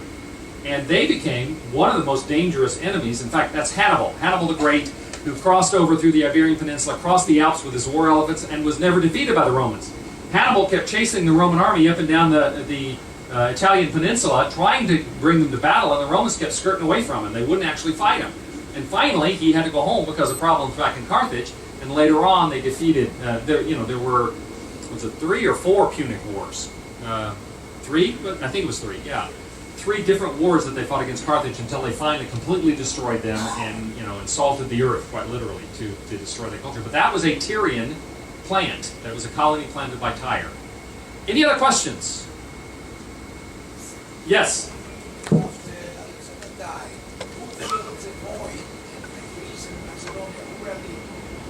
A: And they became one of the most dangerous enemies. In fact, that's Hannibal. Hannibal the Great, who crossed over through the Iberian Peninsula, crossed the Alps with his war elephants, and was never defeated by the Romans. Hannibal kept chasing the Roman army up and down the Italian peninsula, trying to bring them to battle, and the Romans kept skirting away from him. They wouldn't actually fight him. And finally, he had to go home because of problems back in Carthage, and later on they defeated, there were, was it 3 or 4 Punic Wars? 3? I think it was 3, yeah. 3 different wars that they fought against Carthage until they finally completely destroyed them and and salted the earth, quite literally, to destroy their culture. But that was a Tyrian plant. That was a colony planted by Tyre. Any other questions? Yes?
G: After Alexander died, who filled the void in Greece and Macedonia? Who were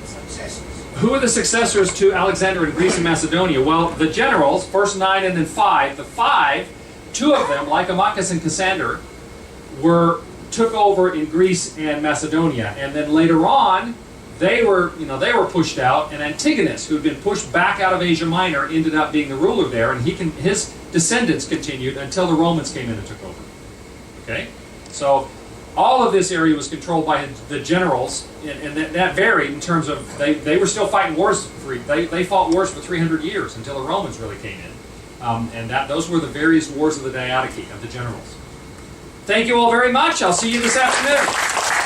G: the successors?
A: Who are the successors to Alexander in Greece and Macedonia? Well, the generals, first 9 and then 5. The 5, 2 of them, Lycomachus and Cassander, were took over in Greece and Macedonia, and then later on, they were pushed out, and Antigonus, who'd been pushed back out of Asia Minor, ended up being the ruler there, and his descendants continued until the Romans came in and took over. Okay, so all of this area was controlled by the generals, and that varied in terms of they were still fighting wars. They fought wars for 300 years until the Romans really came in, and those were the various wars of the Diadochi, of the generals. Thank you all very much. I'll see you this afternoon.